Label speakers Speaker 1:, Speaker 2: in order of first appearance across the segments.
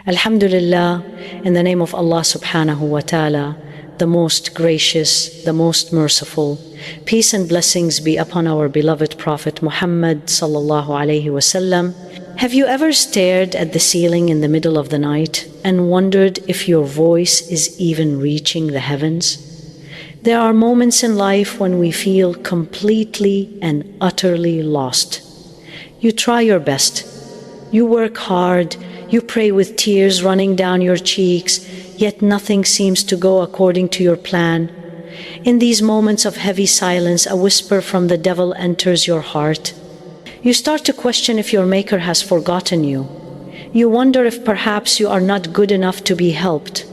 Speaker 1: Alhamdulillah, in the name of Allah subhanahu wa ta'ala, the most gracious, the most merciful. Peace and blessings be upon our beloved Prophet Muhammad sallallahu alayhi wasallam. Have you ever stared at the ceiling in the middle of the night and wondered if your voice is even reaching the heavens? There are moments in life when we feel completely and utterly lost. You try your best. You work hard. You pray with tears running down your cheeks, yet nothing seems to go according to your plan. In these moments of heavy silence, a whisper from the devil enters your heart. You start to question if your Maker has forgotten you. You wonder if perhaps you are not good enough to be helped.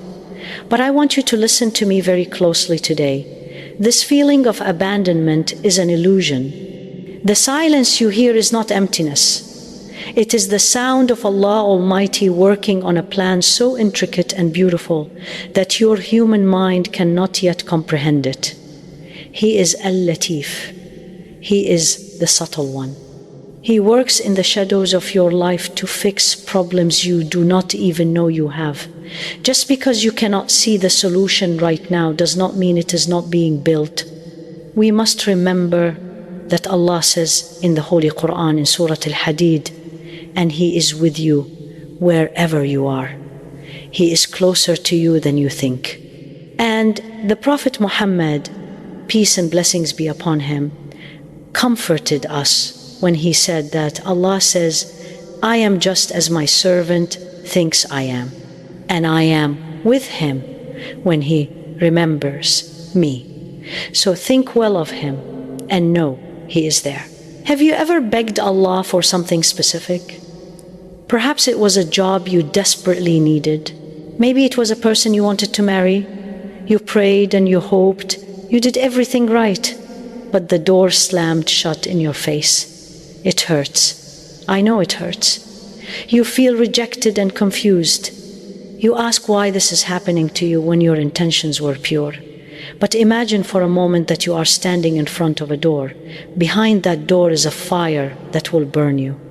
Speaker 1: But I want you to listen to me very closely today. This feeling of abandonment is an illusion. The silence you hear is not emptiness. It is the sound of Allah Almighty working on a plan so intricate and beautiful that your human mind cannot yet comprehend it. He is Al-Latif. He is the subtle one. He works in the shadows of your life to fix problems you do not even know you have. Just because you cannot see the solution right now does not mean it is not being built. We must remember that Allah says in the Holy Qur'an in Surah Al-Hadid, and He is with you wherever you are. He is closer to you than you think. And the Prophet Muhammad, peace and blessings be upon him, comforted us when he said that Allah says, I am just as my servant thinks I am, and I am with him when he remembers me. So think well of him and know he is there. Have you ever begged Allah for something specific? Perhaps it was a job you desperately needed. Maybe it was a person you wanted to marry. You prayed and you hoped. You did everything right, but the door slammed shut in your face. It hurts. I know it hurts. You feel rejected and confused. You ask why this is happening to you when your intentions were pure. But imagine for a moment that you are standing in front of a door. Behind that door is a fire that will burn you.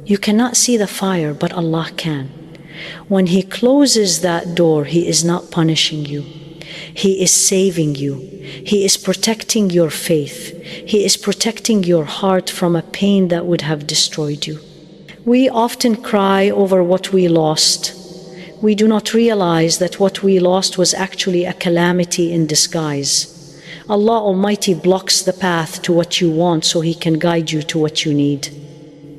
Speaker 1: You cannot see the fire, but Allah can. When He closes that door, He is not punishing you. He is saving you. He is protecting your faith. He is protecting your heart from a pain that would have destroyed you. We often cry over what we lost. We do not realize that what we lost was actually a calamity in disguise. Allah Almighty blocks the path to what you want so He can guide you to what you need.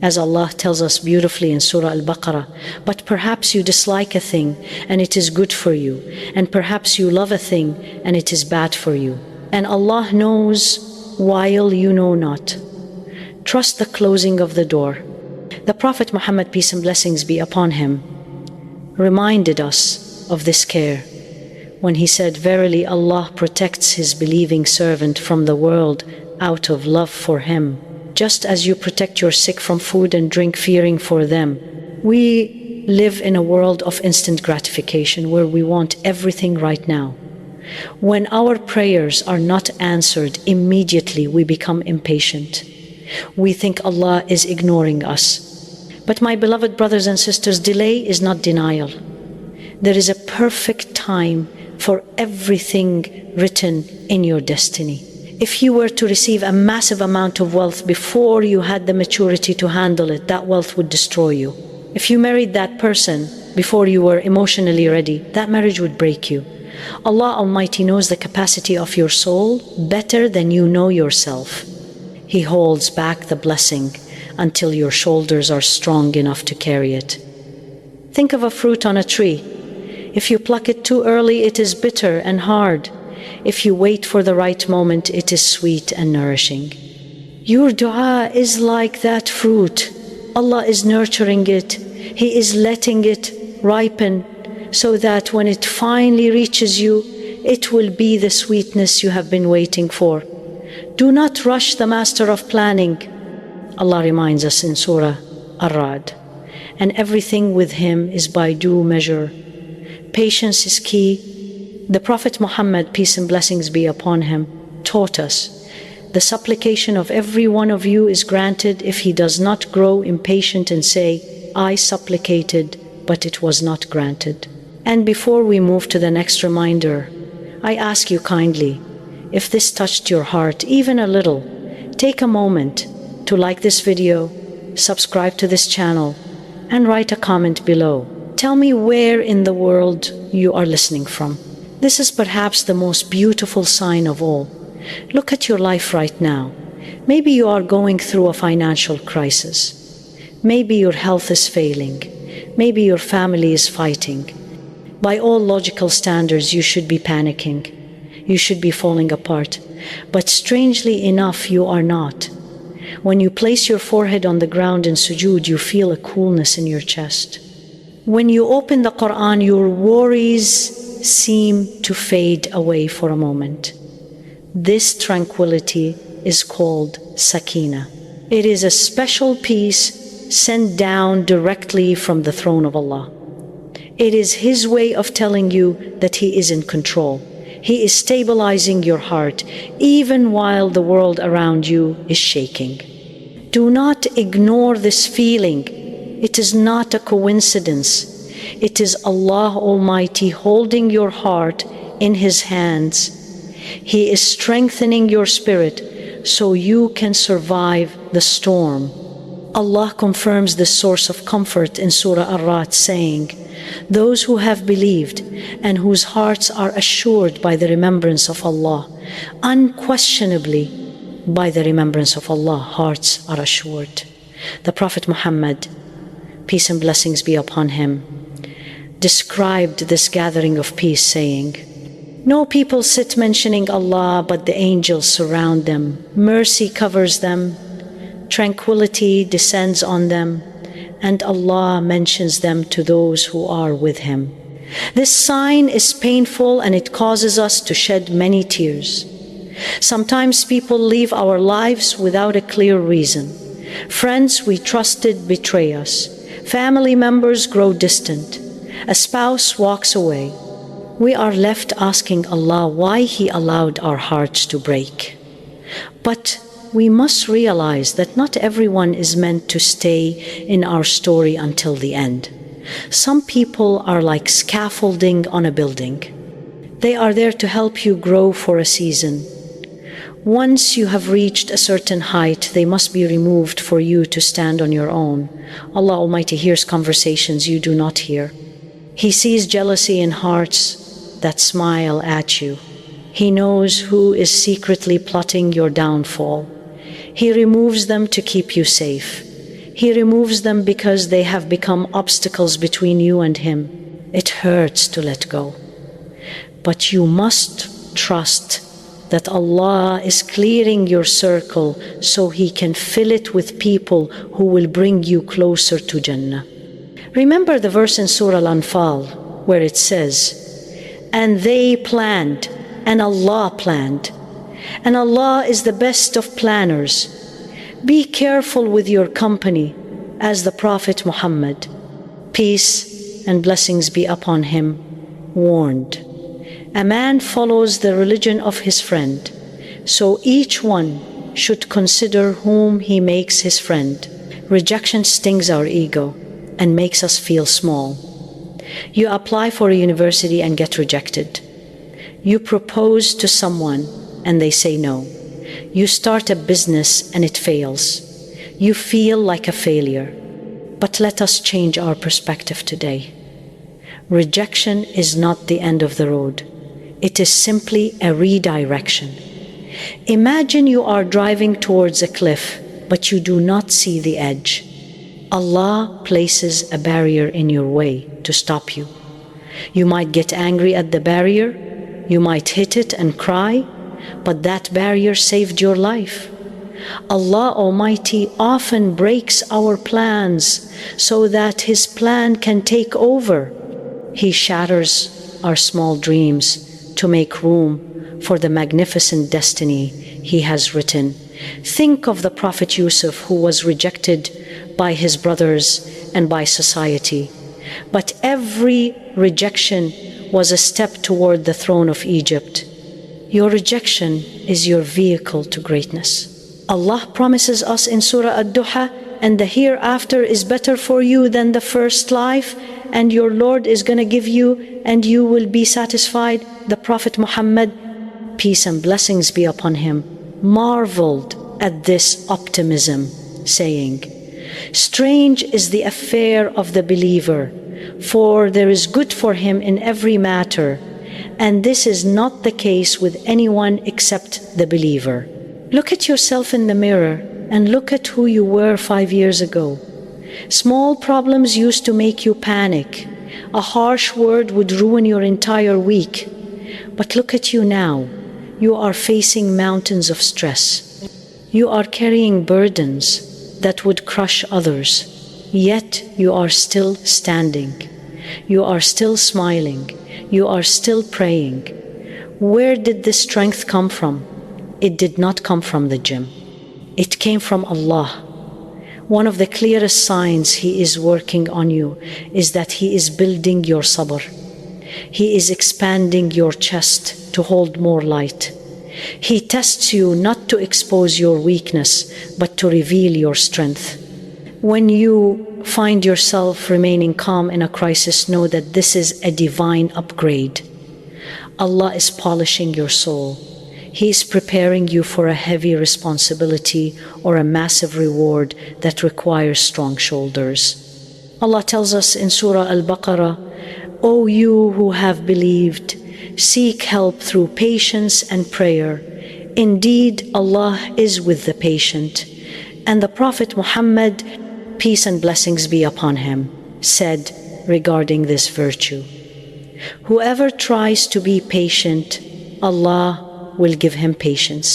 Speaker 1: As Allah tells us beautifully in Surah Al-Baqarah, but perhaps you dislike a thing and it is good for you, and perhaps you love a thing and it is bad for you. And Allah knows while you know not. Trust the closing of the door. The Prophet Muhammad, peace and blessings be upon him, reminded us of this care when he said, verily Allah protects His believing servant from the world out of love for him. Just as you protect your sick from food and drink, fearing for them. We live in a world of instant gratification where we want everything right now. When our prayers are not answered immediately, we become impatient. We think Allah is ignoring us. But my beloved brothers and sisters, delay is not denial. There is a perfect time for everything written in your destiny. If you were to receive a massive amount of wealth before you had the maturity to handle it, that wealth would destroy you. If you married that person before you were emotionally ready, that marriage would break you. Allah Almighty knows the capacity of your soul better than you know yourself. He holds back the blessing until your shoulders are strong enough to carry it. Think of a fruit on a tree. If you pluck it too early, it is bitter and hard. If you wait for the right moment, it is sweet and nourishing. Your dua is like that fruit. Allah is nurturing it. He is letting it ripen so that when it finally reaches you, it will be the sweetness you have been waiting for. Do not rush the master of planning. Allah reminds us in Surah Ar-Ra'd. And everything with Him is by due measure. Patience is key. The Prophet Muhammad, peace and blessings be upon him, taught us, the supplication of every one of you is granted if he does not grow impatient and say, I supplicated, but it was not granted. And before we move to the next reminder, I ask you kindly, if this touched your heart even a little, take a moment to like this video, subscribe to this channel, and write a comment below. Tell me where in the world you are listening from. This is perhaps the most beautiful sign of all. Look at your life right now. Maybe you are going through a financial crisis. Maybe your health is failing. Maybe your family is fighting. By all logical standards, you should be panicking. You should be falling apart. But strangely enough, you are not. When you place your forehead on the ground in sujood, you feel a coolness in your chest. When you open the Qur'an, your worries seem to fade away for a moment. This tranquility is called sakina. It is a special peace sent down directly from the throne of Allah. It is His way of telling you that He is in control. He is stabilizing your heart, even while the world around you is shaking. Do not ignore this feeling. It is not a coincidence. It is Allah Almighty holding your heart in His hands. He is strengthening your spirit so you can survive the storm. Allah confirms this source of comfort in Surah Ar-Ra'd, saying, "Those who have believed and whose hearts are assured by the remembrance of Allah, unquestionably by the remembrance of Allah, hearts are assured." The Prophet Muhammad, peace and blessings be upon him, described this gathering of peace, saying, "No people sit mentioning Allah, but the angels surround them. Mercy covers them. Tranquility descends on them, and Allah mentions them to those who are with Him." This sign is painful and it causes us to shed many tears. Sometimes people leave our lives without a clear reason. Friends we trusted betray us. Family members grow distant. A spouse walks away. We are left asking Allah why He allowed our hearts to break. But we must realize that not everyone is meant to stay in our story until the end. Some people are like scaffolding on a building. They are there to help you grow for a season. Once you have reached a certain height, they must be removed for you to stand on your own. Allah Almighty hears conversations you do not hear. He sees jealousy in hearts that smile at you. He knows who is secretly plotting your downfall. He removes them to keep you safe. He removes them because they have become obstacles between you and Him. It hurts to let go. But you must trust that Allah is clearing your circle so He can fill it with people who will bring you closer to Jannah. Remember the verse in Surah Al-Anfal where it says, "And they planned, and Allah planned. And Allah is the best of planners. Be careful with your company," as the Prophet Muhammad, peace and blessings be upon him, warned. A man follows the religion of his friend, so each one should consider whom he makes his friend. Rejection stings our ego and makes us feel small. You apply for a university and get rejected. You propose to someone and they say no. You start a business and it fails. You feel like a failure. But let us change our perspective today. Rejection is not the end of the road. It is simply a redirection. Imagine you are driving towards a cliff, but you do not see the edge. Allah places a barrier in your way to stop you. You might get angry at the barrier, you might hit it and cry, but that barrier saved your life. Allah Almighty often breaks our plans so that His plan can take over. He shatters our small dreams to make room for the magnificent destiny He has written. Think of the Prophet Yusuf, who was rejected by his brothers and by society. But every rejection was a step toward the throne of Egypt. Your rejection is your vehicle to greatness. Allah promises us in Surah Ad-Duha, "And the hereafter is better for you than the first life," and your Lord is going to give you and you will be satisfied? The Prophet Muhammad, peace and blessings be upon him, marveled at this optimism, saying, "Strange is the affair of the believer, for there is good for him in every matter, and this is not the case with anyone except the believer." Look at yourself in the mirror and look at who you were 5 years ago. Small problems used to make you panic. A harsh word would ruin your entire week. But look at you now. You are facing mountains of stress. You are carrying burdens that would crush others. Yet you are still standing. You are still smiling. You are still praying. Where did this strength come from? It did not come from the gym. It came from Allah. One of the clearest signs He is working on you is that He is building your sabr. He is expanding your chest to hold more light. He tests you not to expose your weakness, but to reveal your strength. When you find yourself remaining calm in a crisis, know that this is a divine upgrade. Allah is polishing your soul. He is preparing you for a heavy responsibility or a massive reward that requires strong shoulders. Allah tells us in Surah Al-Baqarah, "O you who have believed, seek help through patience and prayer. Indeed, Allah is with the patient." And the Prophet Muhammad, peace and blessings be upon him, said regarding this virtue, "Whoever tries to be patient, Allah will give him patience.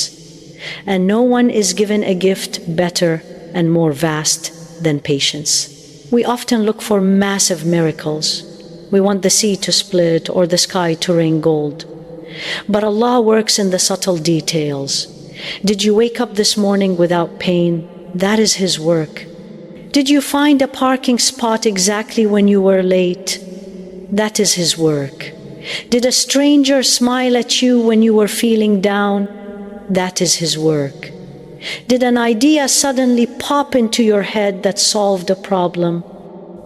Speaker 1: And no one is given a gift better and more vast than patience." We often look for massive miracles. We want the sea to split or the sky to rain gold. But Allah works in the subtle details. Did you wake up this morning without pain? That is His work. Did you find a parking spot exactly when you were late? That is His work. Did a stranger smile at you when you were feeling down? That is His work. Did an idea suddenly pop into your head that solved a problem?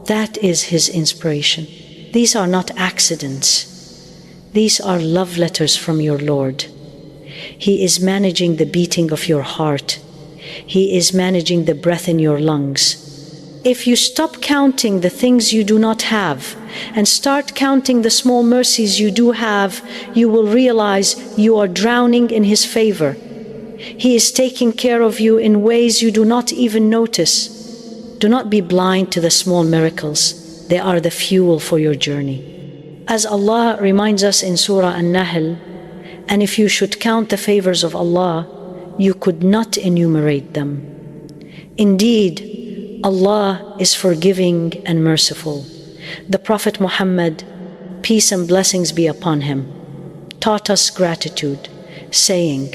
Speaker 1: That is His inspiration. These are not accidents. These are love letters from your Lord. He is managing the beating of your heart. He is managing the breath in your lungs. If you stop counting the things you do not have and start counting the small mercies you do have, you will realize you are drowning in His favor. He is taking care of you in ways you do not even notice. Do not be blind to the small miracles. They are the fuel for your journey. As Allah reminds us in Surah An-Nahl, "And if you should count the favors of Allah, you could not enumerate them. Indeed, Allah is forgiving and merciful." The Prophet Muhammad, peace and blessings be upon him, taught us gratitude, saying,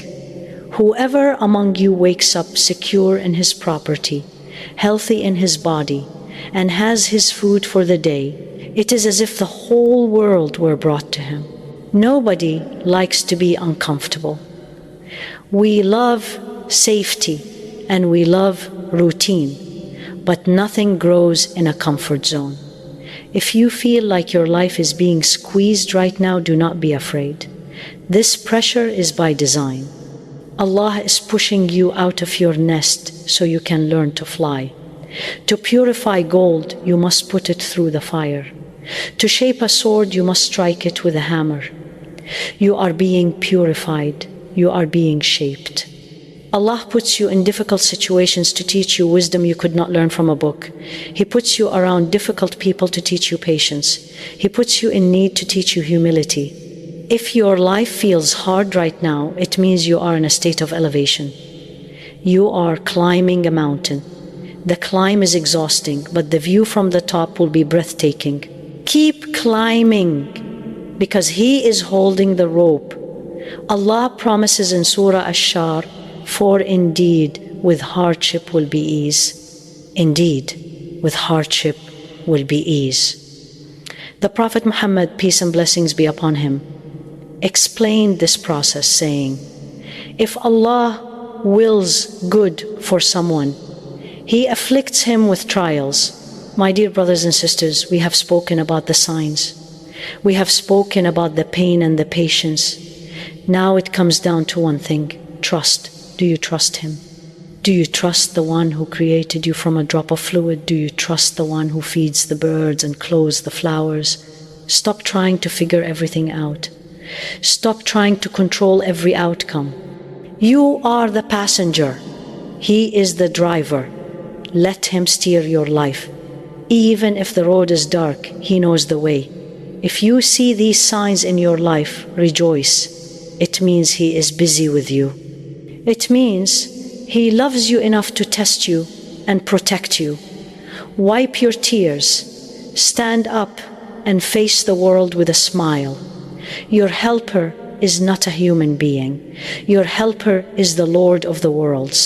Speaker 1: "Whoever among you wakes up secure in his property, healthy in his body, and has his food for the day, it is as if the whole world were brought to him." Nobody likes to be uncomfortable. We love safety and we love routine, but nothing grows in a comfort zone. If you feel like your life is being squeezed right now, do not be afraid. This pressure is by design. Allah is pushing you out of your nest so you can learn to fly. To purify gold, you must put it through the fire. To shape a sword, you must strike it with a hammer. You are being purified. You are being shaped. Allah puts you in difficult situations to teach you wisdom you could not learn from a book. He puts you around difficult people to teach you patience. He puts you in need to teach you humility. If your life feels hard right now, it means you are in a state of elevation. You are climbing a mountain. The climb is exhausting, but the view from the top will be breathtaking. Keep climbing, because He is holding the rope. Allah promises in Surah Ash-Shar, "For indeed, with hardship will be ease." Indeed, with hardship will be ease. The Prophet Muhammad, peace and blessings be upon him, explained this process, saying, "If Allah wills good for someone, He afflicts him with trials. My dear brothers and sisters, we have spoken about the signs. We have spoken about the pain and the patience. Now it comes down to one thing: trust. Do you trust Him? Do you trust the one who created you from a drop of fluid? Do you trust the one who feeds the birds and clothes the flowers? Stop trying to figure everything out. Stop trying to control every outcome. You are the passenger. He is the driver. Let Him steer your life. Even if the road is dark, He knows the way. If you see these signs in your life, rejoice. It means He is busy with you. It means He loves you enough to test you and protect you. Wipe your tears. Stand up and face the world with a smile. Your helper is not a human being. Your helper is the Lord of the worlds.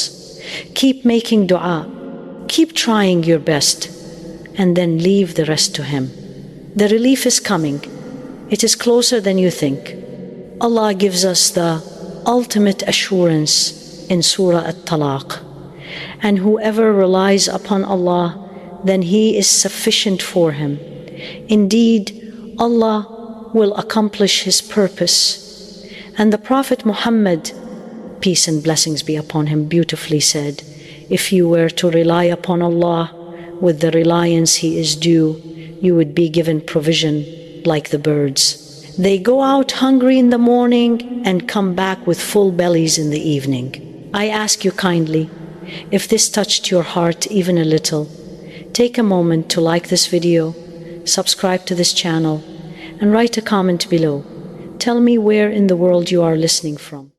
Speaker 1: Keep making dua. Keep trying your best, and then leave the rest to Him. The relief is coming. It is closer than you think. Allah gives us the ultimate assurance in Surah At-Talaq. And whoever relies upon Allah, then He is sufficient for him. Indeed, Allah will accomplish His purpose. And the Prophet Muhammad, peace and blessings be upon him, beautifully said, if you were to rely upon Allah with the reliance He is due, you would be given provision like the birds. They go out hungry in the morning and come back with full bellies in the evening. I ask you kindly, if this touched your heart even a little, take a moment to like this video, subscribe to this channel, and write a comment below. Tell me where in the world you are listening from.